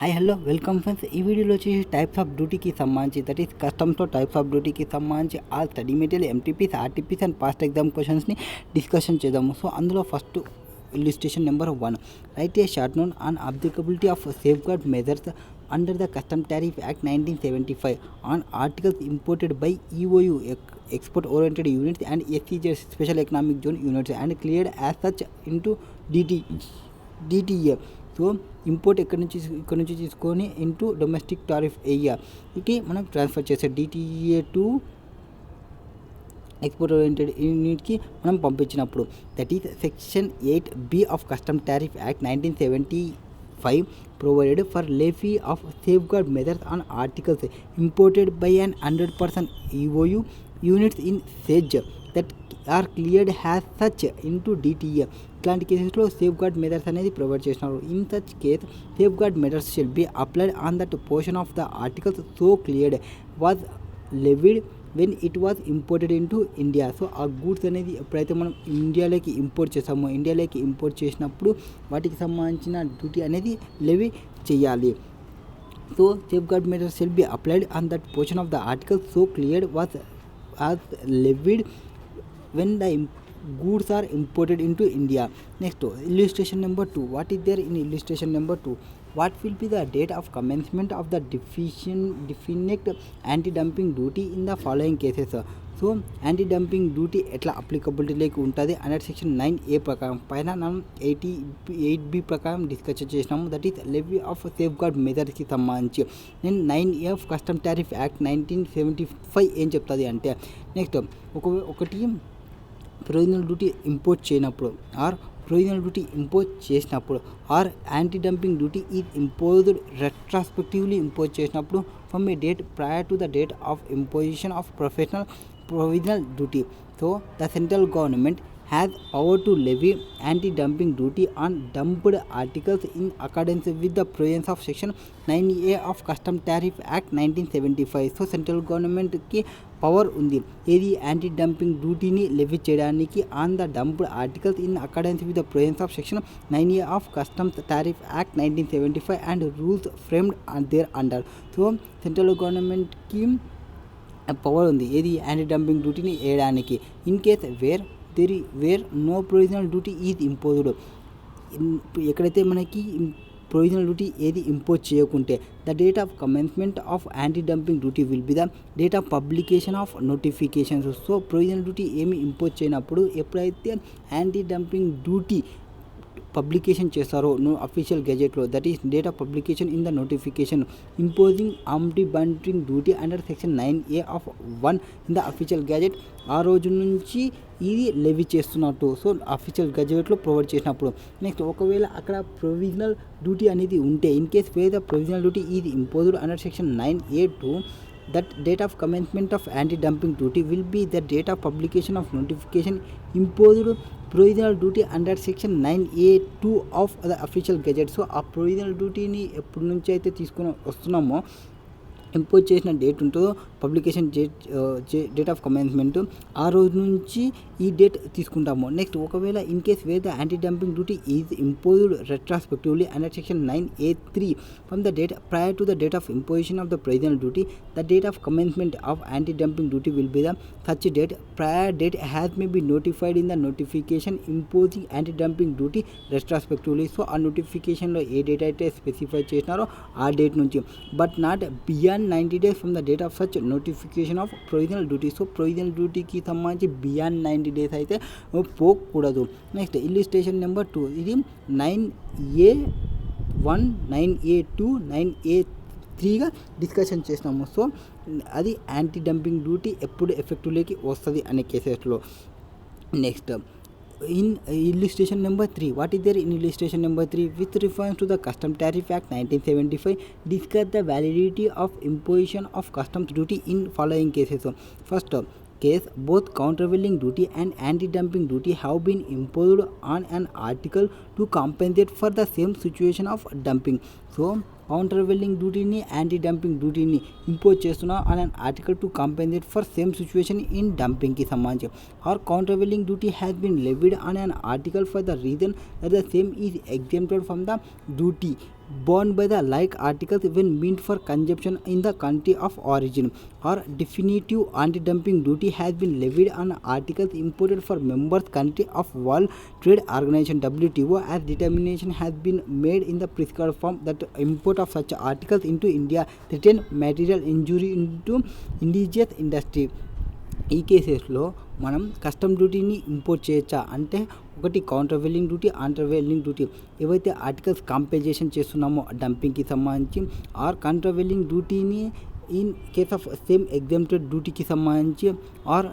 Hi hello welcome friends. ఈ వీడియోలో వచ్చేసి టైప్స్ ఆఫ్ డ్యూటీకి సంబంధించి, దట్ ఈస్ కస్టమ్స్లో టైప్స్ ఆఫ్ డ్యూటీకి సంబంధించి ఆ study material MTPs, RTPs and past exam క్వశ్చన్స్ని డిస్కషన్ చేద్దాము. సో అందులో first illustration number 1, write a short note on applicability of safeguard measures under the Custom Tariff Act 1975 on articles imported by EOU export oriented units and SEZ special economic zone units and cleared as such into DTA. So import ఇక్కడ నుంచి తీసుకొని into domestic tariff ఏరియాకి మనం transfer చేసే DTA to export oriented యూనిట్కి మనం పంపించినప్పుడు, that is section 8B of custom tariff act 1975 provided for levy of safeguard measures on articles imported by an 100% EOU units in SEZ that are cleared as such into DTA. ఇట్లాంటి కేసెస్లో safeguard measures అనేది provide చేసినారు. In such case safeguard measures shall be applied on that portion of the articles so cleared was levied when it was imported into India. So ఆ goods అనేది ఎప్పుడైతే మనం ఇండియాలోకి import చేస్తామో, ఇండియాలోకి import చేసినప్పుడు వాటికి సంబంధించిన duty అనేది levy చేయాలి. So safeguard measures shall be applied on that portion of the article so cleared was as levied when the goods are imported into India. Next, illustration number 2. What is there in illustration number 2? What will be the date of commencement of the definite anti-dumping duty in the following cases? So anti dumping duty ఎట్లా అప్లికబిలిటీలోకి ఉంటుంది under section 9A ప్రకారం పైన మనం 88B ప్రకారం discuss చేసినాము. That is levy of safeguard మెజర్స్కి సంబంధించి. నేను 9A of custom tariff act 1975 ఏం చెప్తుంది అంటే, నెక్స్ట్ ఒకటి ప్రొవిజనల్ డ్యూటీ ఇంపోర్ట్ చేయనప్పుడు ఆర్ ప్రొవిజనల్ డ్యూటీ ఇంపోజ్ చేసినప్పుడు or anti dumping duty is imposed retrospectively impose చేసినప్పుడు from a date prior to the date of imposition of provisional duty. So the central government has power to levy anti-dumping duty on dumped articles in accordance with the provisions of section 9A of Custom Tariff Act 1975. So central గవర్నమెంట్కి power ఉంది ఏది anti dumping డ్యూటీని levy చేయడానికి on the dumped articles in accordance with the provisions of section 9A of customs tariff act 1975 and rules framed thereunder. So central గవర్నమెంట్కి power ఉంది ఏది anti dumping డ్యూటీని వేయడానికి. In case where no provisional duty is imposed, ఎక్కడైతే మనకి provisional duty ఏది impose చేయకుంటే the date of commencement of anti dumping duty will be the date of publication of notifications. So provisional duty ఏమి impose చేయనప్పుడు ఎప్పుడైతే anti dumping duty publication చేస్తారో official గెజెట్లో, that is date of publication in the notification imposing anti dumping duty under section 9A of 1 in the official gazette, ఆ రోజు నుంచి ఇది levy చేస్తున్నట్టు. సో అఫీషియల్ గెజెట్లో ప్రొవైడ్ చేసినప్పుడు. నెక్స్ట్ ఒకవేళ అక్కడ ప్రొవిజనల్ డ్యూటీ అనేది ఉంటే, in case where the provisional duty ఇది imposed under section 9A2, that date of commencement of anti-dumping duty will be the date of publication of notification imposed provisional duty under section 9A2 of the official gazette. So ఆ provisional డ్యూటీని ఎప్పటి నుంచి అయితే తీసుకుని వస్తున్నామో, impose చేసిన date ఉంటుందో publication date of commencement, ఆ రోజు నుంచి ఈ డేట్ తీసుకుంటాము. నెక్స్ట్ ఒకవేళ in case where the anti dumping duty is imposed రెట్రాస్పెక్టివ్లీ under section 9A3 from the date prior to the date of imposition of the provisional duty, the date of commencement of anti dumping duty will be the such date prior date has may be notified in the notification imposing anti dumping duty రెట్రాస్పెక్టివ్లీ. So ఆ నోటిఫికేషన్లో ఏ date అయితే specify చేసినారో ఆ date నుంచి, but not beyond 90 days from the date of such notification of provisional duty. So provisional డ్యూటీకి సంబంధించి beyond 90 days అయితే పోకూడదు. నెక్స్ట్ ఇల్లుస్ట్రేషన్ నెంబర్ 2, ఇది 9A1, 9A2, 9A3గా డిస్కషన్ చేసినాము. సో అది యాంటీ డంపింగ్ డ్యూటీ ఎప్పుడు ఎఫెక్టివ్లోకి వస్తుంది అనే కేసెస్లో. Next in illustration number 3, what is there in illustration number 3? With reference to the Custom Tariff Act 1975, discuss the validity of imposition of customs duty in following cases. First case, both countervailing duty and anti-dumping duty have been imposed on an article to compensate for the same situation of dumping. So countervailing డ్యూటీని anti dumping డ్యూటీని impose చేస్తున్నా అని article to compensate for same situation in డంపింగ్కి సంబంధించి, or countervailing duty has been levied on an article for the reason that the same is exempted from the duty borne by the like articles when meant for consumption in the country of origin, or definitive anti-dumping duty has been levied on articles imported for members country of World Trade Organization WTO, as determination has been made in the prescribed form that import of such articles into India threaten material injury into indigenous industry. ఈ కేసెస్లో మనం custom డ్యూటీని import చేయొచ్చా అంటే, ఒకటి countervailing duty, countervailing duty. ఏవైతే articles compensation చేస్తున్నామో డంపింగ్కి సంబంధించి, ఆర్ కౌంటర్వెల్లింగ్ డ్యూటీని in case of same exempted డ్యూటీకి సంబంధించి, ఆర్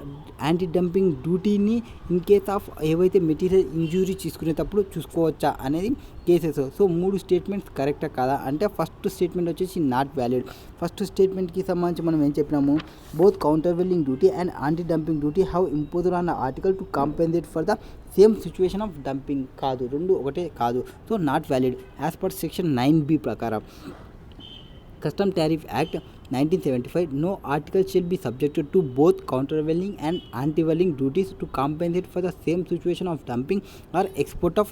యాంటీ డంపింగ్ డ్యూటీని ఇన్ కేస్ ఆఫ్ ఏవైతే మెటీరియల్ ఇంజూరీ తీసుకునేటప్పుడు చూసుకోవచ్చా అనేది కేసెస్. సో 3 స్టేట్మెంట్స్ కరెక్టా కాదా అంటే, ఫస్ట్ స్టేట్మెంట్ వచ్చేసి నాట్ వ్యాలిడ్. ఫస్ట్ స్టేట్మెంట్కి సంబంధించి మనం ఏం చెప్పినాము, both countervailing duty and anti dumping duty have imposed on article to compensate for the same situation of dumping. కాదు, రెండు ఒకటే కాదు. So not valid as per section 9B ప్రకారం. Custom Tariff Act 1975, no article shall be subjected to both countervailing and anti-veiling duties to compensate for the same situation of dumping or export of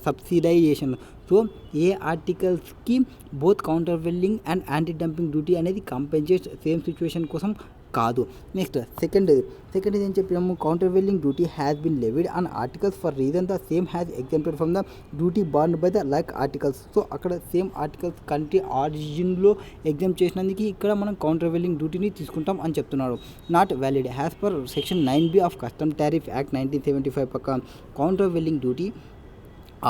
subsidization. So a ఆర్టికల్స్కి both countervailing and anti dumping duty అనేది compensate same situation కోసం కాదు. Next second ఏం చెప్పినాము, countervailing duty has been levied on articles for reason the same has exempted from the duty borne by the like articles. So అక్కడ same articles country ఆరిజిన్లో exempt చేసినందుకు ఇక్కడ మనం countervailing డ్యూటీని తీసుకుంటాం అని చెప్తున్నారు. Not valid as per section 9B of custom tariff act 1975 ప్రకారం కౌంటర్వెల్లింగ్ duty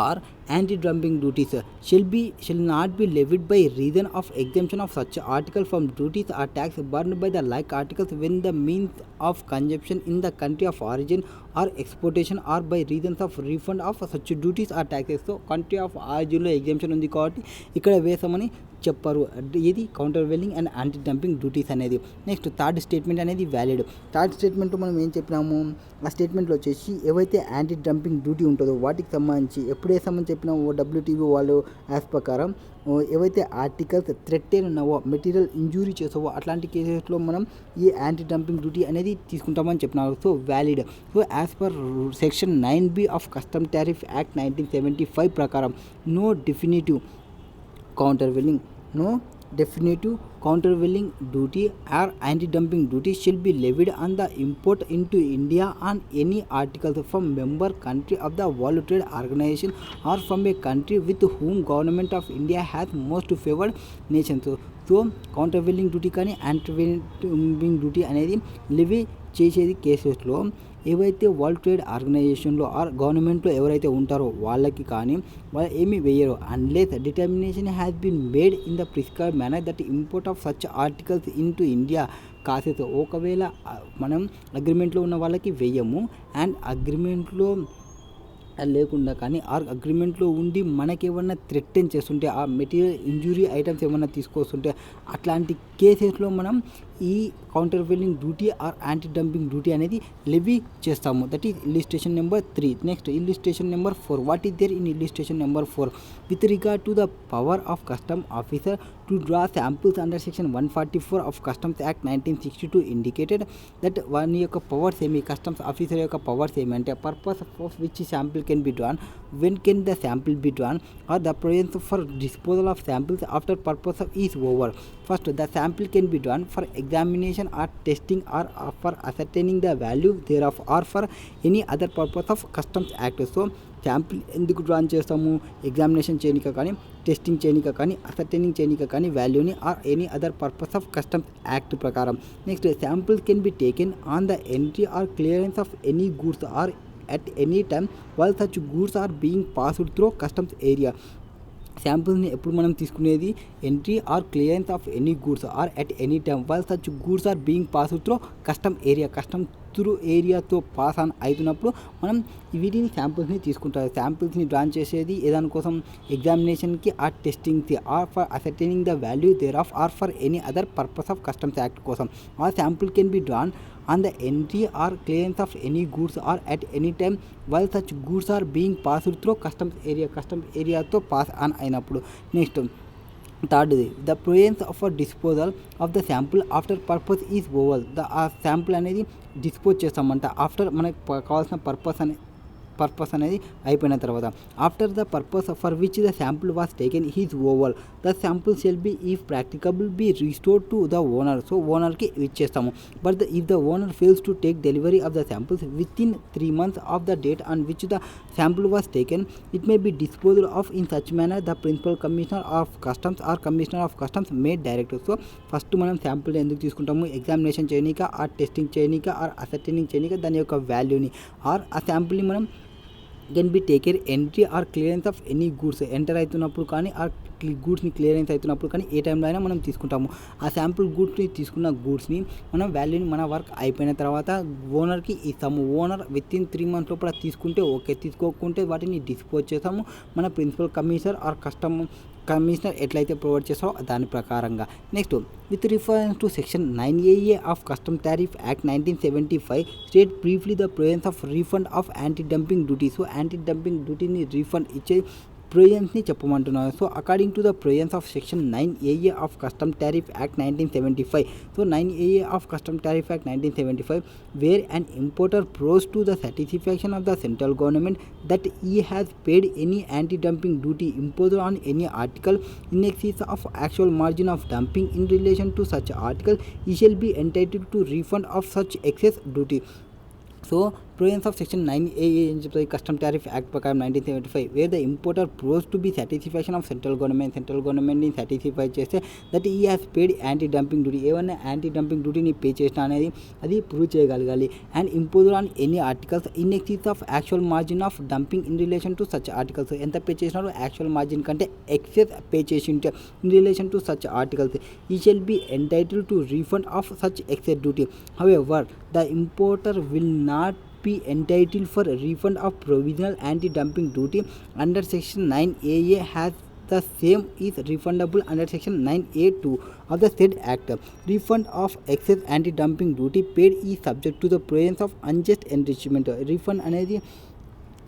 or anti-dumping duties shall not be levied by reason of exemption of such article from duties or tax borne by the like articles when the means of consumption in the country of origin or exportation or by reasons of refund of such duties or taxes. So country of ఆరిజిన్లో exemption ఉంది కాబట్టి ఇక్కడ వేసామని చెప్పారు. ఇది countervailing and anti dumping duties అనేది. Next third statement అనేది valid. Third statement మనం ఏం చెప్పినాము, ఆ స్టేట్మెంట్లో వచ్చేసి ఏవైతే యాంటీ డంపింగ్ డ్యూటీ ఉంటుందో వాటికి సంబంధించి ఎప్పుడు వేసామని చెప్పినాము, WTO వాళ్ళు యాజ్ ప్రకారం ఏవైతే ఆర్టికల్స్ థ్రెటెన్ ఉన్నావో, మెటీరియల్ ఇంజూరీ చేసావో అట్లాంటి కేసెస్లో మనం ఈ యాంటీ డంపింగ్ డ్యూటీ అనేది తీసుకుంటామని చెప్పినారు. So valid. So as per section 9B of custom tariff act 1975 ప్రకారం no definitive countervailing duty or anti-dumping duty shall be levied on the import into India on any articles from member country of the World Trade Organization or from a country with whom government of India has most favored nation. So countervailing duty కానీ anti duty అనేది levy చేసేది కేసెస్లో ఏవైతే world trade ఆర్గనైజేషన్లో are గవర్నమెంట్లో ఎవరైతే ఉంటారో వాళ్ళకి కానీ వాళ్ళు ఏమీ వేయరు unless determination has been made in the prescribed manner that import of such articles into India causes. ఒకవేళ మనం అగ్రిమెంట్లో ఉన్న వాళ్ళకి వేయము, అండ్ అగ్రిమెంట్లో లేకుండా కానీ ఆ అగ్రిమెంట్లో ఉండి మనకేమన్నా థ్రెటన్ చేస్తుంటే, ఆ మెటీరియల్ ఇంజురీ ఐటమ్స్ ఏమన్నా తీసుకొస్తుంటే అట్లాంటి కేసెస్లో మనం ఈ countervailing duty or anti dumping duty అనేది లెవీ చేస్తాము. That is illustration number 3. Next illustration number 4. What is there in illustration number 4? With regard to the power of custom officer to draw samples under section 144 of customs act 1962 indicated that వాని యొక్క powers ఏమి, customs officer యొక్క powers ఏమి అంటే, purpose of which sample can be drawn, when can the sample be drawn, or the provisions for disposal of samples after purpose is over. First, the sample can be drawn for examination or testing or for ascertaining the value thereof or for any other purpose of customs act. So sample ఎందుకు drawn చేస్తాము, examination చేయనిక కానీ, testing చేయనిక కానీ, ascertaining చేయనిక కానీ వాల్యూని or any other purpose of customs act ప్రకారం. Next sample can be taken on the entry or clearance of any goods are at any time while such goods are being passed through customs area. శాంపుల్ని ఎప్పుడు మనం తీసుకునేది, entry or clearance of any goods are at any time while such goods are being pass through custom area. Custom through ఏరియాతో pass on అవుతున్నప్పుడు మనం వీటిని శాంపుల్స్ని తీసుకుంటారు. శాంపుల్స్ని డ్రాన్ చేసేది ఏదానికోసం, ఎగ్జామినేషన్కి ఆర్ టెస్టింగ్కి or for ascertaining the value thereof or for any other purpose of customs act కోసం. ఆ sample can be drawn on the entry or clearance of any goods or at any time while such goods are being passed through customs area తో pass on అయినప్పుడు. Next థర్డ్ది, the provisions for disposal of the sample after purpose is over. ఆ sample అనేది dispose చేస్తామంట after మనకు కావాల్సిన purpose purpose అనేది అయిపోయిన తర్వాత after the purpose for which the sample was taken is over the sample shall be if practicable be restored to the owner. So ఓనర్కి ఇచ్చేస్తాము. But if the owner fails to take delivery of the samples with in 3 months of the date on which the sample was taken it may be disposed of in such manner the principal commissioner of customs or commissioner of customs made direct. So first మనం sample ఎందుకు తీసుకుంటాము? Examination చేయనీక, or testing చేయనీక, or ascertaining చేయనీక దాని యొక్క వాల్యూని, or ఆ శాంపుల్ని మనం can be taken entry or clearance of any goods enter అవుతున్నప్పుడు కానీ ఆర్ గూడ్స్ని క్లియరెన్స్ అవుతున్నప్పుడు కానీ ఏ టైంలో అయినా మనం తీసుకుంటాము. ఆ శాంపుల్ గూడ్స్ని తీసుకున్న గూడ్స్ని మనం వాల్యూని మన వర్క్ అయిపోయిన తర్వాత ఓనర్కి ఇస్తాము. ఓనర్ విత్ ఇన్ 3 months లోపల తీసుకుంటే ఓకే, తీసుకోకుంటే వాటిని డిస్పోజ్ చేస్తాము. మన ప్రిన్సిపల్ కమిషనర్ ఆర్ కమిషనర్ ఎట్లయితే ప్రొవైడ్ చేస్తారో దాని ప్రకారంగా. Next with reference to section 9AA of custom tariff act 1975 state briefly the provisions of refund of anti dumping duty. So anti dumping డ్యూటీని రీఫండ్ ఇచ్చే ప్రొవిజన్స్ని చెప్పమంటున్నారు. So according to the provisions of section 9AA of custom tariff act 1975. So 9AA of custom tariff act 1975 where an importer proves to the satisfaction of the central government that he has paid any anti-dumping duty imposed on any article in excess of actual margin of dumping in relation to such article, he shall be entitled to refund of such excess duty. So provisions of section 9AA ఏం చెప్తుంది? Custom tariff act ప్రకారం 1975 wear the importer proves to be satisfaction of central గవర్నమెంట్ని satisfy చేస్తే that ఈ has paid anti dumping duty. ఏమన్నా anti dumping డ్యూటీని pay చేసిన అనేది అది ప్రూవ్ చేయగలగాలి. And impose on any articles in excess of actual margin of dumping in relation to such articles. ఎంత పే చేసినారు? యాక్చువల్ మార్జిన్ కంటే ఎక్సెస్ పే చేసి ఉంటే in relation to such articles he shall be entitled to refund of such excess duty. However the importer will not be entitled for refund of provisional anti-dumping duty under section 9AA has the same is refundable under section 9A2 of the said act. Refund of excess anti-dumping duty paid is subject to the provisions of unjust enrichment. Refund అనేది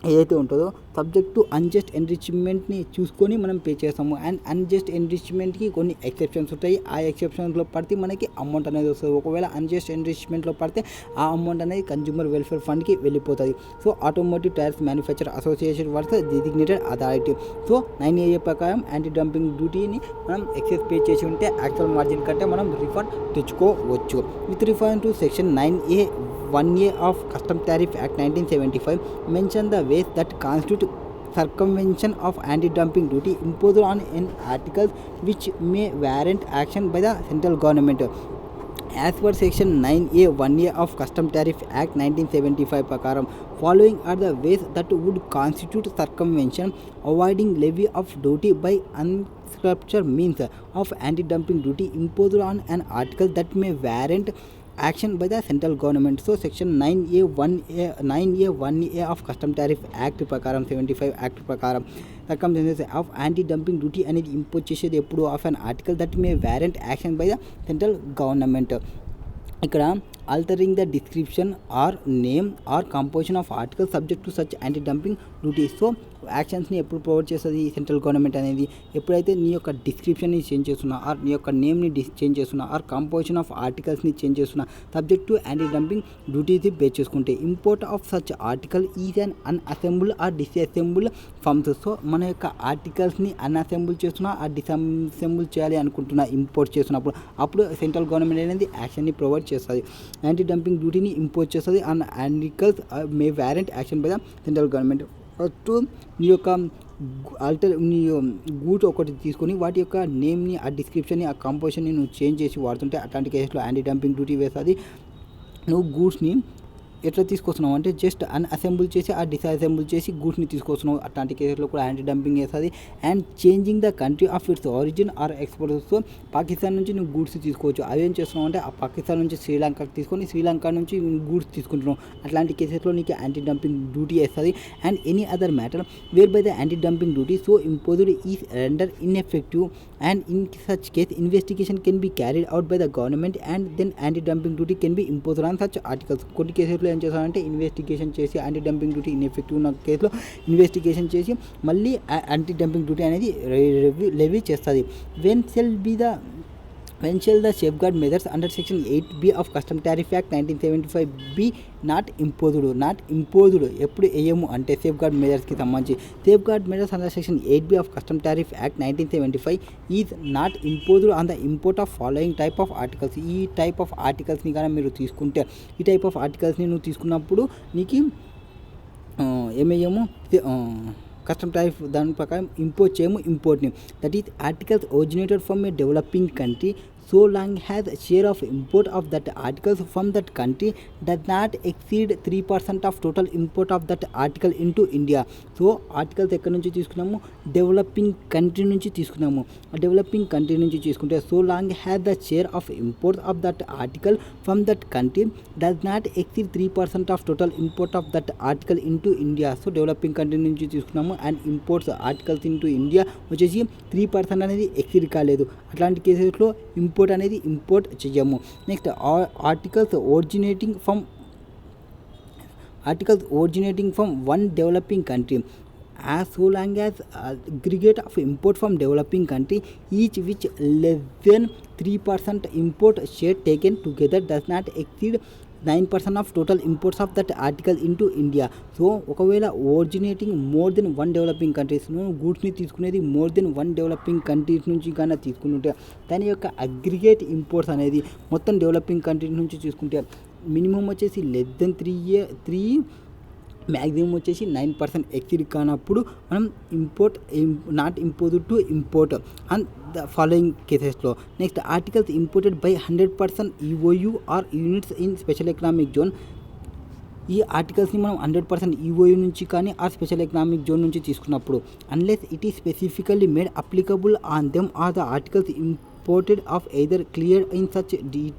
ఏదైతే ఉంటుందో subject to unjust ఎన్రిచ్మెంట్ని చూసుకొని మనం pay చేస్తాము. And unjust ఎన్రిచ్మెంట్కి కొన్ని exceptions ఉంటాయి. ఆ ఎక్సెప్షన్స్లో పడితే మనకి అమౌంట్ అనేది వస్తుంది. ఒకవేళ అన్జస్ట్ ఎన్రిచ్మెంట్లో పడితే ఆ అమౌంట్ అనేది కన్జ్యూమర్ వెల్ఫేర్ ఫండ్కి వెళ్ళిపోతుంది. So automotive tyres manufacture association versus designated authority. So 9AA ప్రకారం యాంటీ డంపింగ్ డ్యూటీని మనం ఎక్సెస్ పే చేసి ఉంటే యాక్చువల్ మార్జిన్ కంటే మనం రిఫండ్ తెచ్చుకోవచ్చు. With reference to section 9A1A of Custom Tariff Act 1975 mention the ways that constitute circumvention of anti-dumping duty imposed on an articles which may warrant action by the central government. As per section 9A1A of Custom Tariff Act 1975 ప్రకారం following are the ways that would constitute circumvention: avoiding levy of duty by unscriptural means of anti-dumping duty imposed on an article that may warrant action by the central government. So section 9A1A of Custom Tariff Act ప్రకారం 75 act ప్రకారం circumvention of anti-dumping duty అనేది impose చేసేది ఎప్పుడు of an article that may warrant action by the central government. ఇక్కడ altering the description or name or composition of article subject to such anti-dumping duty. So యాక్షన్స్ని ఎప్పుడు provide చేస్తుంది central government అనేది? ఎప్పుడైతే నీ యొక్క డిస్క్రిప్షన్ని చేంజ్ చేస్తున్నా, ఆర్ నీ యొక్క నేమ్ని చేంజ్ చేస్తున్నా, ఆర్ కంపోజిషన్ ఆఫ్ ఆర్టికల్స్ని చేంజ్ చేస్తున్నా సబ్జెక్ట్ టు యాంటీ డంపింగ్ డ్యూటీని పే చేసుకుంటే. Import of such article is an unassembled or disassembled forms. So మన యొక్క ఆర్టికల్స్ని అన్అసెంబుల్ చేస్తున్నా, ఆ డిస్అసెంబుల్ చేయాలి అనుకుంటున్నా ఇంపోర్ట్ చేస్తున్నప్పుడు అప్పుడు సెంట్రల్ గవర్నమెంట్ అనేది యాక్షన్ని ప్రొవైడ్ చేస్తుంది. యాంటీ డంపింగ్ డ్యూటీని ఇంపోజ్ చేస్తుంది on articles May warrant action by the central government. First నీ యొక్క నీ గూడ్స్ ఒకటి తీసుకొని వాటి యొక్క నేమ్ని, ఆ డిస్క్రిప్షన్ని, ఆ కంపోజిషన్ని నువ్వు చేంజ్ చేసి వాడుతుంటే అట్లాంటి కేసులో యాంటీ డంపింగ్ డ్యూటీ వేస్తుంది. నువ్వు గూడ్స్ని ఎట్లా తీసుకొస్తున్నావు అంటే జస్ట్ అన్అసెంబుల్ చేసి ఆ డిస్అసెంబుల్ చేసి గూడ్స్ని తీసుకొస్తున్నావు, అట్లాంటి కేసులో కూడా యాంటీ డంపింగ్ వేస్తుంది. And changing the country of its origin or export. So Pakistan నుంచి నువ్వు గూడ్స్ తీసుకోవచ్చు, అవేం చేస్తున్నావు అంటే ఆ పాకిస్తాన్ నుంచి శ్రీలంకకి తీసుకొని శ్రీలంక నుంచి గూడ్స్ తీసుకుంటున్నావు, అట్లాంటి కేసెస్లో నీకు యాంటీ డంపింగ్ డ్యూటీ వేస్తుంది. And any other matter whereby the anti dumping duty so imposed is render ineffective and in such case investigation can be carried out by the government and then anti dumping duty can be imposed on such articles. కొన్ని కేసెస్లో ఏం చేస్తారంటే investigation చేసి anti dumping duty ineffective ఉన్న కేసులో investigation చేసి మళ్ళీ anti dumping duty అనేది లెవీ చేస్తుంది. When shall be the when shall the safeguard measures under section 8B of custom tariff act 1975 be not imposed ఎప్పుడు వేయము అంటే సేఫ్గార్డ్ మెజర్స్కి సంబంధించి safeguard measures under section 8B of custom tariff act 1975 is not imposed on the import of following type of articles. ఈ type of ఆర్టికల్స్ని కానీ మీరు తీసుకుంటే ఈ type of ఆర్టికల్స్ని నువ్వు తీసుకున్నప్పుడు నీకు ఏమయ్యాము కస్టమ్ టారిఫ్ దాని ప్రకారం ఇంపోర్ట్ చేయము ఇంపోర్ట్ని. That is articles originated from a developing country so long as share of import of that articles from that country does not exceed 3% of total import of that article into India. So articles ఎక్కడి నుంచి తీసుకున్నాము, developing country నుంచి తీసుకున్నాము. Developing country నుంచి తీసుకుంటే so long has the share of import of that article from that country does not exceed 3% of total import of that article into India. So developing country నుంచి తీసుకున్నాము and imports articles into India వచ్చేసి 3% అనేది exceed కాలేదు. అట్లాంటి కేసెస్లో import అనేది import చేయము. Next articles originating from one developing country as so long as aggregate of import from developing country each which less than 3% import share taken together does not exceed 9% of total imports of that article into India. So ఒకవేళ originating more than one developing countries గూడ్స్ని తీసుకునేది more than one developing countries నుంచి కానీ తీసుకుంటుంటే దాని యొక్క aggregate imports అనేది మొత్తం డెవలపింగ్ కంట్రీస్ నుంచి తీసుకుంటే మినిమం వచ్చేసి లెస్ దెన్ 3 మ్యాక్సిమం వచ్చేసి 9% ఎక్సీడ్ కానప్పుడు మనం import not imposed to import and the following కేసెస్లో. Next articles imported by 100% EOU or units in special economic zone. ఈ ఆర్టికల్స్ని మనం 100% ఈఓయూ నుంచి కానీ ఆర్ స్పెషల్ ఎకనామిక్ జోన్ నుంచి తీసుకున్నప్పుడు unless it is specifically made applicable on them or the articles imported of either cleared in such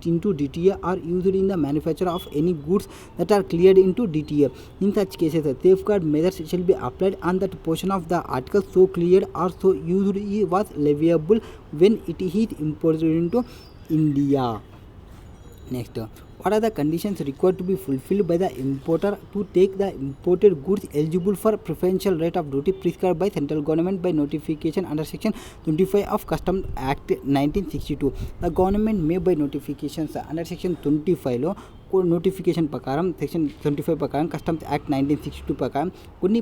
into DTA or used in the manufacture of any goods that are cleared into DTA. In such cases, safeguard measures shall be applied on that portion of the article so cleared or so used was leviable when it is imported into India. Next, what are the conditions required to be fulfilled by the importer to take the imported goods eligible for preferential rate of duty prescribed by central government by notification under section 25 of Customs Act 1962. The government may by notifications under section 25 లో notification ప్రకారం section 25 ప్రకారం customs act 1962 ప్రకారం కొన్ని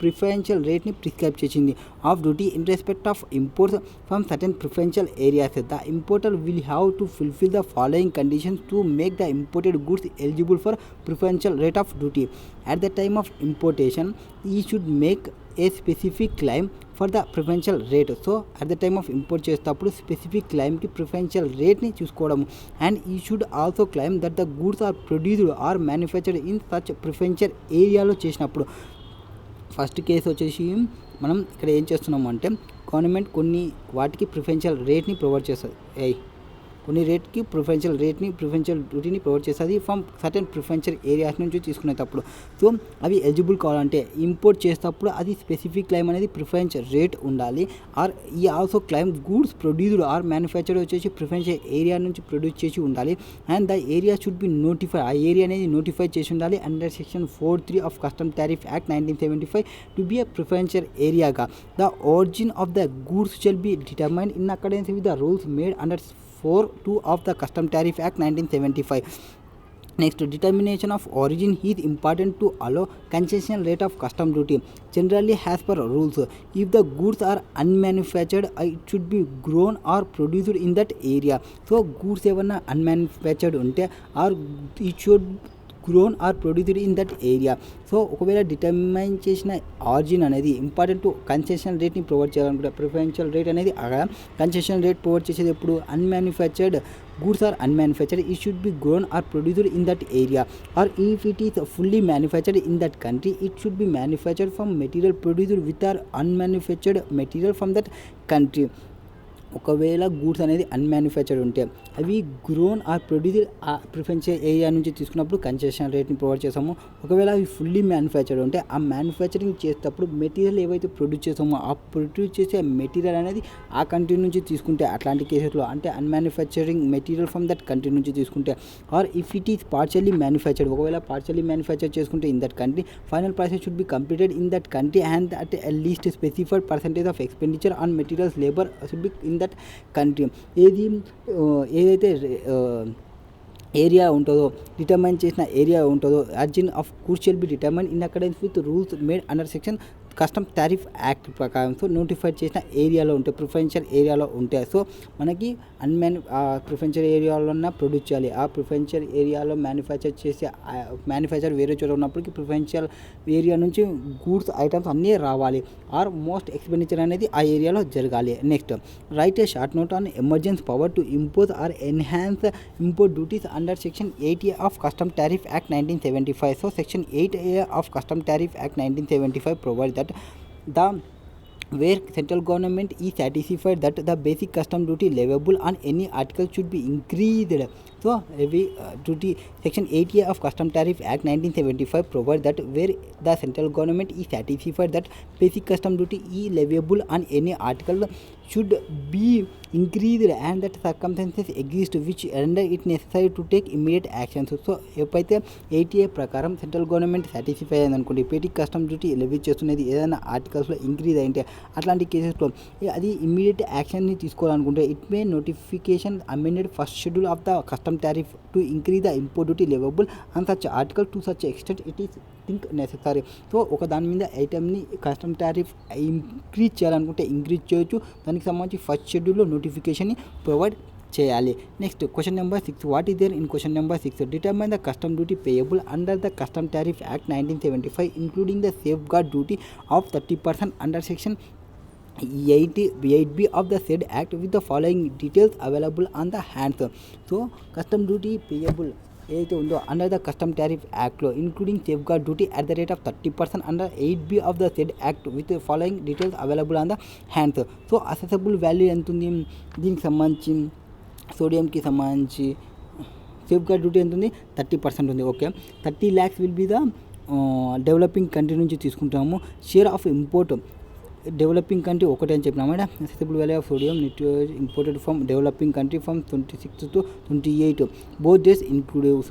preferential రేట్ని prescribe చేసింది of duty in respect of imports from certain preferential areas. The importer will have to fulfil the following conditions to make the imported goods eligible for preferential rate of duty. At the time of importation he should make a specific claim for the preferential rate. So at the time of import చేసేటప్పుడు specific క్లైమ్కి preferential రేట్ని చూసుకోవడము and he should also claim that the goods are produced or manufactured in such preferential ఏరియాలో చేసినప్పుడు. First case వచ్చేసి మనం ఇక్కడ ఏం చేస్తున్నాము అంటే గవర్నమెంట్ కొన్ని వాటికి ప్రిఫరెన్షియల్ రేట్ని ప్రొవైడ్ చేస్తుంది, కొన్ని రేట్కి ప్రిఫరెన్షియల్ డ్యూటీని ప్రొవైడ్ చేస్తుంది ఫ్రమ్ సర్టెన్ ప్రిఫరెన్షియల్ ఏరియాస్ నుంచి తీసుకునేటప్పుడు. సో అవి ఎలిజిబుల్ కావాలంటే ఇంపోర్ట్ చేసేటప్పుడు అది స్పెసిఫిక్ క్లైమ్ అనేది ప్రిఫరెన్షియల్ రేట్ ఉండాలి. Or he also claim goods produced or manufactured వచ్చేసి ప్రిఫరెన్షియల్ ఏరియా నుంచి ప్రొడ్యూస్ చేసి ఉండాలి and the area should be notify, ఆ ఏరియా అనేది నోటిఫై చేసి ఉండాలి under section 43 of custom tariff act 1975 to be a preferential ఏరియాగా. The origin of the goods shall be determined in accordance with the rules made under 4(2) of the Custom Tariff Act 1975. Next, determination of origin is important to allow concession rate of custom duty. Generally, as per rules, if the goods are unmanufactured, it should be grown or produced in that area. So, goods ever unmanufactured unte or it should grown or produced in that area. So ఒకవేళ determine చేసిన origin అనేది important to concession రేట్ని provide చేయాలనుకుంటే preferential rate అనేది concession rate provide చేసేది ఎప్పుడు unmanufactured goods are unmanufactured, it should be grown or produced in that area, or if it is fully manufactured in that country, it should be manufactured from material produced with or unmanufactured material from that country. ఒకవేళ goods అనేది అన్మ్యానుఫ్యాక్చర్డ్ ఉంటే అవి grown or produced ఆ preferential area నుంచి తీసుకున్నప్పుడు concession రేట్ని provide చేస్తాము. ఒకవేళ అవి ఫుల్లీ మ్యానుఫ్యాక్చర్డ్ ఉంటే ఆ మ్యానుఫ్యాక్చరింగ్ చేసేటప్పుడు మెటీరియల్ ఏవైతే ప్రొడ్యూస్ చేస్తామో ఆ ప్రొడ్యూస్ చేసే మెటీరియల్ అనేది ఆ కంట్రీ నుంచి తీసుకుంటే అట్లాంటి కేసెస్లో అంటే unmanufacturing material from that country నుంచి తీసుకుంటే or if it is partially manufactured ఒకవేళ పార్షియల్లీ మ్యానుఫ్యాక్చర్ చేసుకుంటే in that country final process should be completed in that country and at least specified percentage of expenditure on materials labour should be in that country. ఏదైతే area ఉంటుందో, determine చేసిన area ఉంటుందో, origin of goods shall be determine in accordance with rules made under section custom tariff act ప్రకారం. So notified చేసిన ఏరియాలో ఉంటే, preferential ఏరియాలో ఉంటే, సో మనకి ప్రిఫరెన్షియల్ ఏరియాలో ప్రొడ్యూస్ చేయాలి. ఆ ప్రిఫరెన్షియల్ ఏరియాలో మ్యానుఫ్యాక్చర్ వేరే చోట ఉన్నప్పటికీ ప్రిఫరెన్షియల్ ఏరియా నుంచి గూడ్స్ ఐటమ్స్ అన్నీ రావాలి. ఆర్ మోస్ట్ ఎక్స్పెండిచర్ అనేది ఆ ఏరియాలో జరగాలి. Next, right a short note on emergency power to impose or enhance import duties under section 8A of custom tariff act 1975. So section 8A of custom tariff act 1975 provides that where central government is satisfied that the basic custom duty leviable on any article should be increased. So heavy duty section 8A of custom tariff act 1975 provides that where the central government is satisfied that basic custom duty is leviable on any article should be increased and that circumstances exist which render it necessary to take immediate actions. So ఎప్పుడైతే 8A ప్రకారం central government satisfy అయింది అనుకోండి, basic custom duty levy చేస్తున్నది ఏదైనా ఆర్టికల్స్లో increase అయింటే అట్లాంటి కేసెస్లో అది immediate యాక్షన్ని తీసుకోవాలనుకుంటే it may notification amended first schedule of the custom tariff to increase the import duty leviable and such article to such extent it is think necessary. So ఒక దాని మీద ఐటమ్ని కస్టమ్ టారిఫ్ ఇంక్రీజ్ చేయాలనుకుంటే increase చేయొచ్చు. దానికి సంబంధించి first షెడ్యూల్లో నోటిఫికేషన్ని ప్రొవైడ్ చేయాలి. Next question number 6, what is there in question number 6? Determine the custom duty payable under the custom tariff act 1975 including the safeguard duty of 30% under section 8B of the said act with the following details available on the hands. So custom duty payable ఏదైతే ఉందో under the custom tariff యాక్ట్లో including safeguard duty at the rate of 30% under 8B of the said act with following details available on the hands. So assessable value ఎంత ఉంది దీనికి సంబంధించి, సోడియంకి సంబంధించి safe gourd duty ఎంత ఉంది 30% ఉంది. Okay, 30 lakhs will be the developing country నుంచి తీసుకుంటాము. Share of import developing country ఒకటే అని చెప్పినా madam. Assessable value of sodium nitrate imported from developing country from 26 to 28 both days inclusive.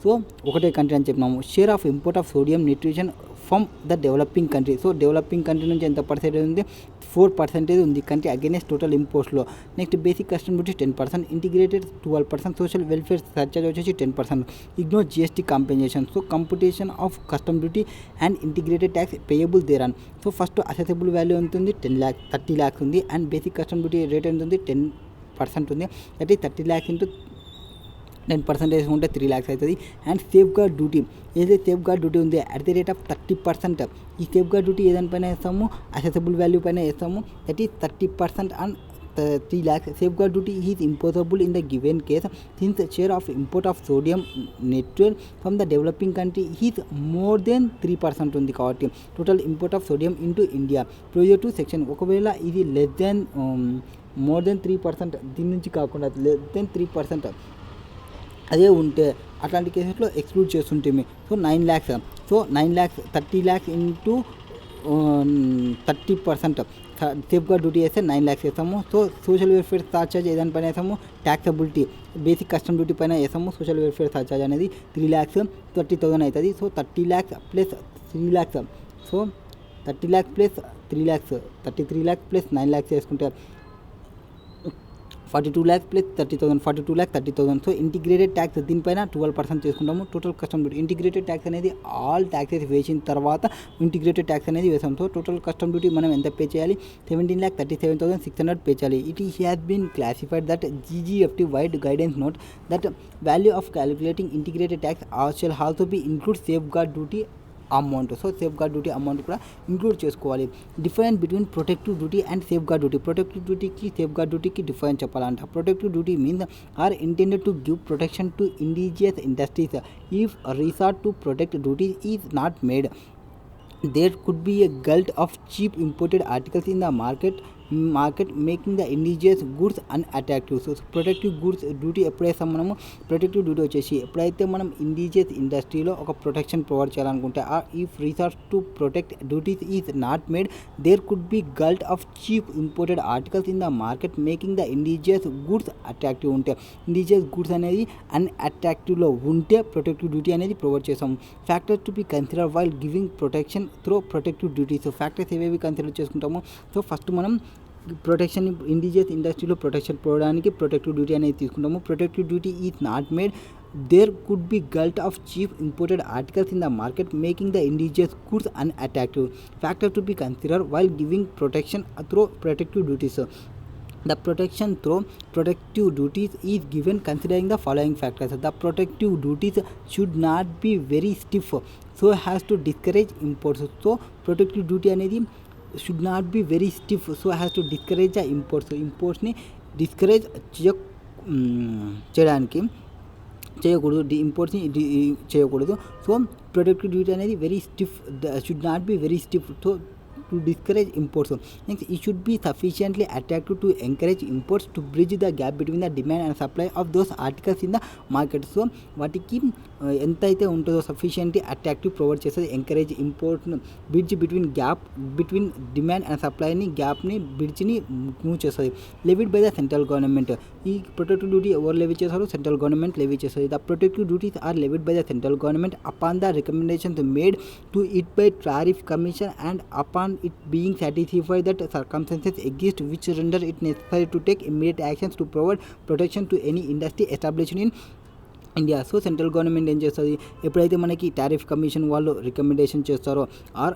So ఒకటే country అని చెప్పినాము. Share of import of sodium nutrition from the developing country. So developing country నుంచి ఎంత percentage ఉంది? 4% ఉంది country against total ఇంపోర్ట్స్లో. Next basic custom duty 10%, integrated 12%, social welfare surcharge వచ్చేసి 10%, ignore GST compensation. So computation of custom duty and integrated tax payable thereon. So first assessable value ఎంత ఉంది? 30 lakhs ఉంది. And basic custom duty rate ఎంత ఉంది? 10% ఉంది. That is 30 lakhs into 10% ఉంటే 3 lakhs అవుతుంది. And safeguard duty ఏదైతే safe gourd duty ఉంది అట్ ది రేట్ ఆఫ్ 30%, ఈ సేఫ్ గార్డ్ డ్యూటీ ఏదానిపైన వేస్తాము? అసెసబుల్ వాల్యూ పైన వేస్తాము. That is 30% and 3 lakhs. Safeguard duty is imposable in the given case since share of import of sodium network from the developing country is more than 3% ఉంది కాబట్టి total import of sodium into India provision to section. ఒకవేళ ఇది less than more than 3%, దీని నుంచి కాకుండా less than 3% అదే ఉంటే అట్లాంటి కేసెస్లో ఎక్స్క్లూడ్ చేస్తుంటే so 9 lakhs. So 9 lakhs 30 lakhs into 30% safeguard duty వేస్తే 9 lakhs వేస్తాము. సో సోషల్ వెల్ఫేర్ ఛార్జ్ ఏదాని పైన వేస్తాము? ట్యాక్సబిలిటీ బేసిక్ కస్టమ్ డ్యూటీ పైన వేస్తాము. సోషల్ వెల్ఫేర్ ఛార్జ్ అనేది 3 lakhs 30,000 అవుతుంది. So 30 lakhs plus 3 lakhs. So 30 lakhs plus 3 lakhs 33 lakhs plus 9 lakhs వేసుకుంటే 42 lakhs plus 30,000 42 lakhs 30,000. So integrated tax దీనిపైన 12% చేసుకుంటాము. Total custom duty integrated tax అనేది ఆల్ ట్యాక్సెస్ వేసిన తర్వాత ఇంటిగ్రేటెడ్ ట్యాక్స్ అనేది వేసాం. సో టోటల్ కస్టమ్ డ్యూటీ మనం ఎంత పే చేయాలి? 17,37,600 పే చేయాలి. It has been classified that GGFT vide guidance note that value of calculating integrated tax shall also be include safeguard duty amount. So safeguard duty amount కూడా include చేసుకోవాలి. Difference between protective duty and safeguard duty. Protective డ్యూటీకి safeguard డ్యూటీకి difference చెప్పాలంట. Protective duty means are intended to give protection to indigenous industries if resort to protect duty is not made. There could be a glut of cheap imported articles in the market making the indigenous goods unattractive. So protective goods duty ఎప్పుడైతే మనము protective duty వచ్చేసి ఎప్పుడైతే మనం indigenous ఇండస్ట్రీలో ఒక protection provide చేయాలనుకుంటే if resorts to protect duties is not made their could be guilt of cheap imported articles in the market making the indigenous goods attractive. ఉంటే indigenous goods అనేది అన్అట్రాక్టివ్లో ఉంటే protective duty అనేది provide చేస్తాం. Factors to be consider while giving protection through protective duties. Factors ఏవేవి consider చేసుకుంటాము? So first మనం protection indigenous ఇండస్ట్రీలో protection పోవడానికి ప్రొటెక్టివ్ డ్యూటీ అనేది తీసుకుంటాము. Protective duty is not made there could be glut of cheap imported articles in the market, making the indigenous goods unattractive factor to be considered while giving protection through protective duties. The protection through protective duties is given considering the following factors. The protective duties should not be very stiff so as to discourage imports. So protective duty అనేది should not be very stiff so as to discourage the importsని discourage చేయడానికి చేయకూడదు, ఇంపోర్ట్స్ని చేయకూడదు. So protective duty అనేది very stiff, should not be very stiff to discourage imports. Next, it should be sufficiently attractive to encourage imports to bridge the gap between the demand and supply of those articles in the market. So వాటికి ఎంత అయితే ఉంటుందో sufficiently attractive provide చేస్తుంది, encourage ఇంపోర్ట్ను bridge between demand and సప్లైని గ్యాప్ని బ్రిడ్జ్ని move చేస్తుంది. Levied by the central government. ఈ ప్రొటెక్టివ్ డ్యూటీ ఎవరు లెవీ చేస్తారు? సెంట్రల్ గవర్నమెంట్ లెవీ చేస్తుంది. The protective duties are levied by the central government upon the recommendations made to it by tariff commission and upon it being satisfied that circumstances exist which render it necessary to take immediate actions to provide protection to any industry established in India. So central government ఏం చేస్తుంది? ఎప్పుడైతే మనకి tariff commission వాళ్ళు recommendation చేస్తారో are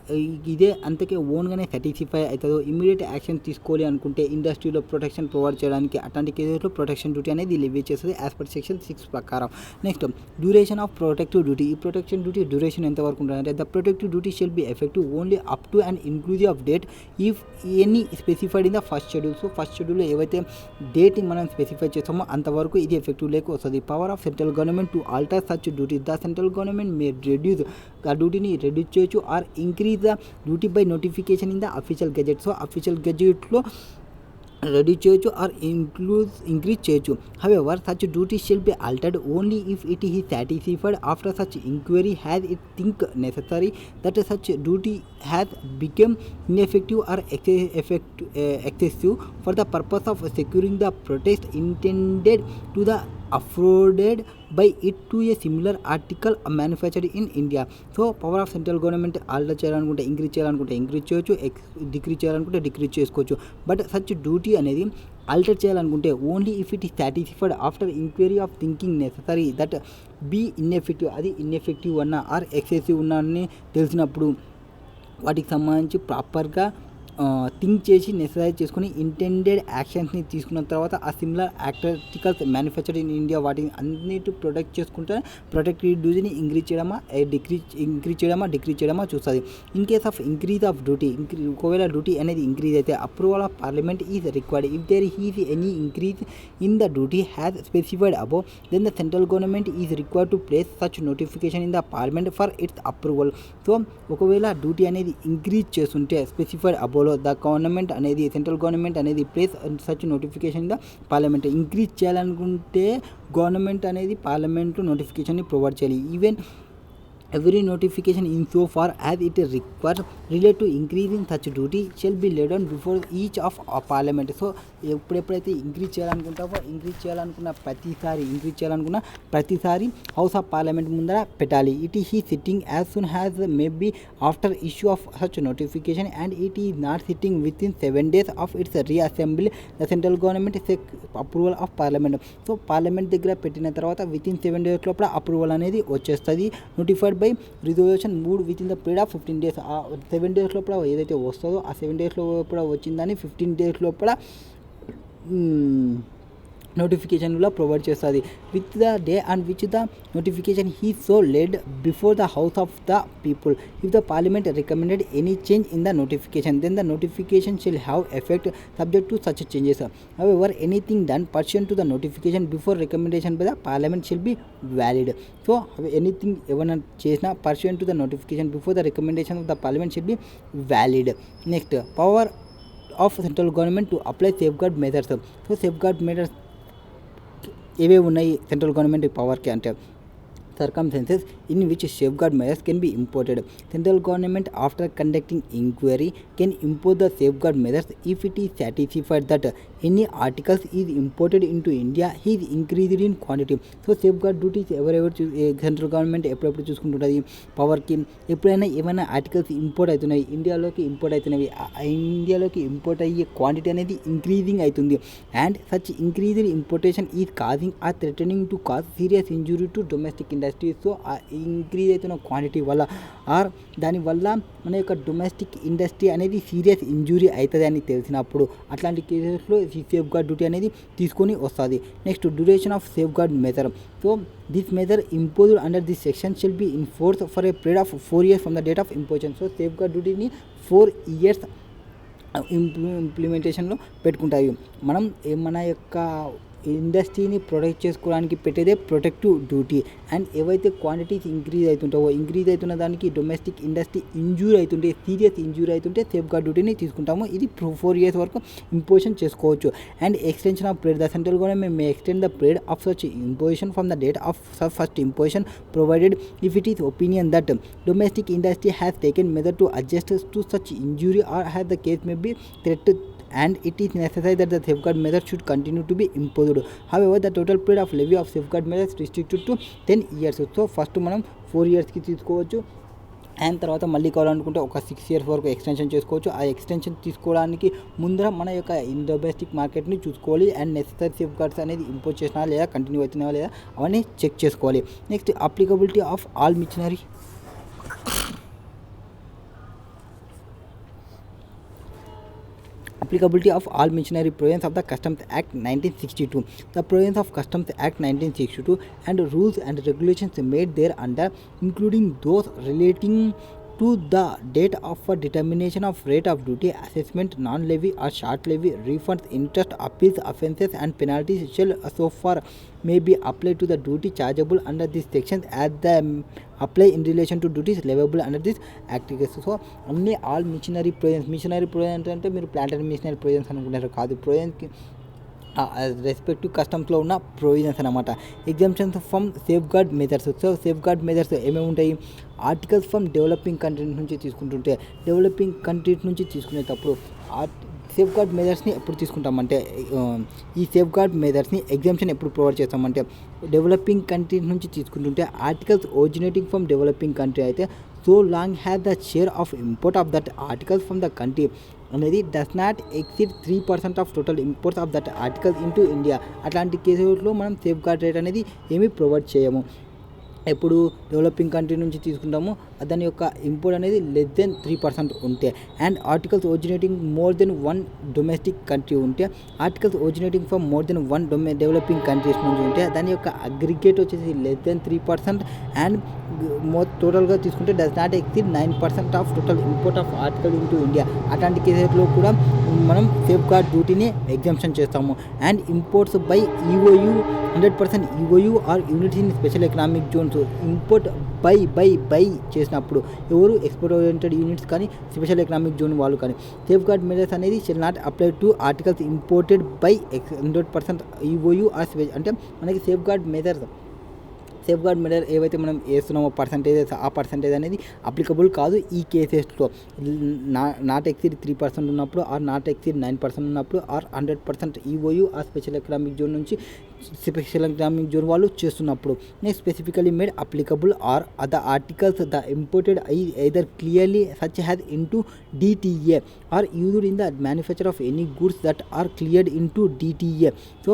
ఇదే అంతకే ఓన్గానే satisfy అవుతుందో immediate action తీసుకోవాలి అనుకుంటే ఇండస్ట్రీలో ప్రొటెక్షన్ ప్రొవైడ్ చేయడానికి అట్లాంటి కేసులో ప్రొటెక్షన్ డ్యూటీ అనేది లివీ చేస్తుంది యాజ్ పర్ సెక్షన్ 6 ప్రకారం. Next, duration of protective duty. ఈ ప్రొటెక్షన్ డ్యూటీ డ్యూరేషన్ ఎంతవరకు ఉంటుందంటే the protective duty shall be effective only up to and inclusive of date if any specified in the first schedule. So first షెడ్యూల్లో ఏవైతే డేట్ని మనం specify చేస్తామో అంతవరకు ఇది effective లేక వస్తుంది. Power of central government to alter such duties. The central government may reduce the duty ni reduce cheyochu or increase the duty by notification in the official gazette. So official gazette lo reduce cheyochu or increase cheyochu. However, such duty shall be altered only if it is satisfied after such inquiry has it think necessary that such duty has become ineffective or excessive for the purpose of securing the protest intended to the afforded by it to a similar article manufactured in India. So power of central government alter చేయాలనుకుంటే increase చేయొచ్చు, decrease చేయాలనుకుంటే decrease చేసుకోవచ్చు. But such duty అనేది alter చేయాలనుకుంటే only if it is satisfied after inquiry of thinking necessary that be ineffective, అది ineffective అన్న or excessive ఉన్న అని తెలిసినప్పుడు వాటికి సంబంధించి ప్రాపర్గా థింక్ చేసి నెసరైజ్ చేసుకుని ఇంటెండెడ్ యాక్షన్స్ని తీసుకున్న తర్వాత ఆ similar articles manufactured in India వాటిని అన్నిటి ప్రొటెక్ట్ చేసుకుంటే ప్రొటెక్టివ్ డ్యూటీని ఇంక్రీజ్ చేయడమా డిక్రీజ్ చేయడమా చూస్తుంది. In case of increase of duty, ఒకవేళ డ్యూటీ అనేది ఇంక్రీజ్ అయితే approval of parliament is required. If there is any increase in the duty has specified above then the central government is required to place such notification in the parliament for its approval. So ఒకవేళ duty అనేది increase చేస్తుంటే specified above the government అనేది central government అనేది place such notification the parliament. Increase చేయాలనుకుంటే government అనేది పార్లమెంట్లో నోటిఫికేషన్ని provide చేయాలి. Even every notification in so far as it requires relate to increasing such duty shall be laid on before each of parliament. So ఎప్పుడైతే increase చేయాలనుకున్న ప్రతిసారి house of parliament ముందర పెట్టాలి. It is sitting as soon has may be after issue of such notification and it is not sitting within 7 days of its reassembly the central government approval of parliament. So parliament దగ్గర పెట్టిన తర్వాత within 7 days లోపల approval అనేది వచ్చేస్తుంది. Notified by reservation moved within the period of 15 days. ఆ 7 days లోపల ఏదైతే వస్తుందో ఆ 7 days లోపల వచ్చిందని 15 days లోపల నోటిఫికేషన్లో ప్రొవైడ్ చేస్తుంది. With the day and which the notification he so laid before the house of the people. If the parliament recommended any change in the notification then the notification shall have effect subject to such changes. However anything done pursuant to the notification before recommendation by the parliament shall be valid. So anything ఏమైనా చేసినా pursuant to the notification before the recommendation of the parliament shall be valid. Next, power of central government to apply safeguard measures. So safeguard measures ఏవే ఉన్నాయి central government పవర్కి అంటే circumstances in which safeguard measures can be imported. Central government, after conducting inquiry, can impose the safeguard measures if it is satisfied that any articles is imported into India is increased in quantity. So safeguard duties ఎవరెవరు central government ఎప్పుడెప్పుడు చూసుకుంటుంటుంది, పవర్కి ఎప్పుడైనా ఏమైనా articles import అవుతున్నాయి ఇండియాలోకి import అయ్యే quantity అనేది ఇంక్రీజింగ్ అవుతుంది. And such increased importation is causing or threatening to cause serious injury to domestic industry. So ఆ ఇంక్రీజ్ అవుతున్న క్వాంటిటీ వల్ల దానివల్ల మన యొక్క డొమెస్టిక్ ఇండస్ట్రీ అనేది సీరియస్ ఇంజురీ అవుతుంది అని తెలిసినప్పుడు అట్లాంటి కేసెస్లో ఈ సేఫ్గార్డ్ డ్యూటీ అనేది తీసుకొని వస్తుంది. Next, duration of safeguard measure. So this measure imposed under this section shall be in force for a period of 4 years from the date of imposition. So safeguard డ్యూటీని 4 years ఇంప్లిమెంటేషన్లో పెట్టుకుంటాయి. మనం మన యొక్క ఇండస్ట్రీని ప్రొటెక్ట్ చేసుకోవడానికి పెట్టేదే ప్రొటెక్టివ్ డ్యూటీ. అండ్ ఏవైతే క్వాంటిటీస్ ఇంక్రీజ్ అవుతున్న దానికి డొమెస్టిక్ ఇండస్ట్రీ సీరియస్ ఇంజూరీ అవుతుంటే సేఫ్గార్డ్ డ్యూటీని తీసుకుంటాము. ఇది 4 years వరకు ఇంపోజిషన్ చేసుకోవచ్చు. And extension of period. The central government may extend the period of such imposition from the date of first imposition provided if it is opinion that domestic industry has taken measure to adjust to such injury or has the case may be threat and it is necessary that the safeguard measure should continue to be imposed. However, the total period of levy of safeguard measures restricted to 10 years. So first మనం 4 yearsకి తీసుకోవచ్చు. And తర్వాత మళ్ళీ కావాలనుకుంటే ఒక 6 years వరకు extension చేసుకోవచ్చు. ఆ extension తీసుకోవడానికి ముందర మన యొక్క డొమెస్టిక్ మార్కెట్ని చూసుకోవాలి. అండ్ నెసెసరీ సేఫ్గార్డ్స్ అనేది ఇంపోజ్ చేసినా లేదా కంటిన్యూ అవుతున్నాయా లేదా అవన్నీ చెక్ చేసుకోవాలి. Next, applicability of all machinery. Applicability of all machinery provisions of the Customs Act 1962. The provisions of Customs Act 1962 and rules and regulations made thereunder, including those relating to the date of determination of rate of duty, assessment, non-levy or short levy, refunds, interest, appeals, offences and penalties shall so far may be applied to the duty chargeable under this section as the apply in relation to duties leviable under this act. So అన్ని all machinery provisions అంటే మీరు planetary machinery provisions అనుకుంటారు, కాదు. ప్రొవిజన్స్కి respect to కస్టమ్స్లో ఉన్న provisions అనమాట. Exemptions from safeguard measures. So safeguard measures ఏమేమి ఉంటాయి? Articles from developing countries నుంచి తీసుకునేటప్పుడు సేఫ్గార్డ్ మెజర్స్ని ఎప్పుడు తీసుకుంటామంటే ఈ సేఫ్గార్డ్ మెజర్స్ని ఎగ్జామ్షన్ ఎప్పుడు ప్రొవైడ్ చేస్తామంటే డెవలపింగ్ కంట్రీస్ నుంచి తీసుకుంటుంటే articles originating from developing country అయితే so long has the share of import of that articles from the country అనేది does not exceed 3% of total imports of that articles into India. అట్లాంటి కేసులో మనం safeguard rate అనేది ఏమీ provide చేయము. ఎప్పుడు developing country నుంచి తీసుకుంటాము దాని యొక్క ఇంపోర్ట్ అనేది లెస్ దెన్ 3% ఉంటే, and articles originating more than 1 domestic country ఉంటే, articles originating from more than 1 developing countries నుంచి ఉంటే దాని యొక్క అగ్రిగేట్ వచ్చేసి లెస్ దెన్ 3%. అండ్ టోటల్గా తీసుకుంటే does not exceed 9% of total import of article into India. అట్లాంటి కేసెస్లో కూడా మనం సేఫ్గార్డ్ డ్యూటీని ఎగ్జామ్షన్ చేస్తాము. And imports by EOU 100% EOU or units in special economic zones. Import by చేసినప్పుడు ఎవరు ఎక్స్పోర్ట్ ఓరియంటెడ్ యూనిట్స్ కానీ స్పెషల్ ఎకనామిక్ జోన్ వాళ్ళు కానీ సేఫ్గార్డ్ మెజర్స్ అనేది shall not apply to articles imported by 100% EOU or అంటే మనకి safeguard measure ఏవైతే మనం వేస్తున్నామో పర్సంటేజ్ అనేది అప్లికబుల్ కాదు ఈ కేసెస్లో. నాట్ ఎక్సీడ్ 3% ఉన్నప్పుడు ఆర్ నాట్ ఎక్సీడ్ 9% ఉన్నప్పుడు or 100% EOU or special economic zone నుంచి స్పెషల్ ఎకనామిక్ జోన్ వాళ్ళు చేస్తున్నప్పుడు. Next, specifically made applicable or the articles the imported either clearly such has into DTA or used in the manufacture of any goods that are cleared into DTA. So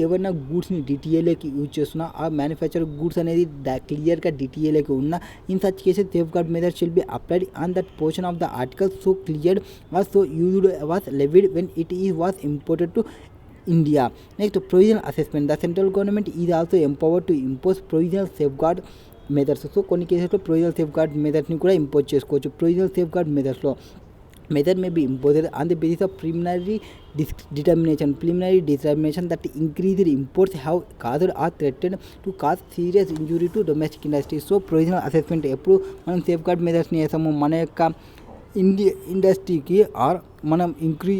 ఎవరైనా గూడ్స్ని డిటిఏలోకి use చేస్తున్నా ఆ manufacture goods అనేది క్లియర్గా డిటిఏలోకి ఉన్న in such cases safeguard measure షిల్ B applied on that portion of the article so cleared was so used was levied when it was imported to India. Next, provisional assessment. The central government is also empowered to impose provisional safeguard measures. So కొన్ని కేసెస్లో provisional safeguard మెజర్స్ని కూడా impose చేసుకోవచ్చు. Provisional safeguard మెజర్స్లో measure may be imposed on the basis of preliminary determination that increased imports have caused or threatened to cause serious injury to domestic industry. So provisional assessment ఎప్పుడు మనం safeguard మెజర్స్ని వేసాము మన యొక్క ఇండస్ట్రీకి are మనం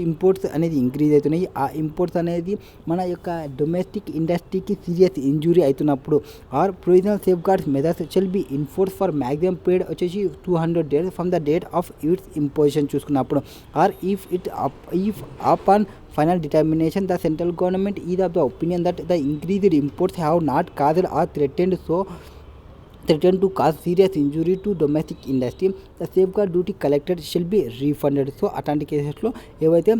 imports అనేది increase అవుతున్నాయి. ఆ ఇంపోర్ట్స్ అనేది మన యొక్క డొమెస్టిక్ ఇండస్ట్రీకి సీరియస్ ఇంజురీ అవుతున్నప్పుడు or provisional safeguards methods shall be in force for maximum period వచ్చేసి 200 days from the date of its imposition చూసుకున్నప్పుడు or if upon final determination the central government is of the opinion that the increased imports have not caused or threatened to cause serious injury to domestic industry, the safeguard duty collected shall be refunded. So అట్లాంటి కేసెస్లో ఏవైతే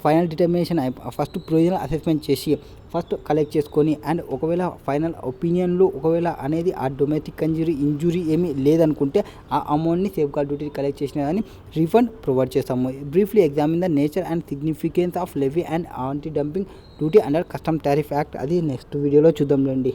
final determination first provisional assessment చేసి first collect చేసుకొని and ఒకవేళ final ఒపీనియన్లో ఒకవేళ అనేది ఆ domestic injury ఏమీ లేదనుకుంటే ఆ అమౌంట్ని సేఫ్ గార్డ్ డ్యూటీ కలెక్ట్ చేసిన కానీ రీఫండ్ ప్రొవైడ్ చేస్తాము. Briefly examine the nature and significance of levy and anti dumping duty under custom tariff act. అది నెక్స్ట్ వీడియోలో చూద్దాంలేండి.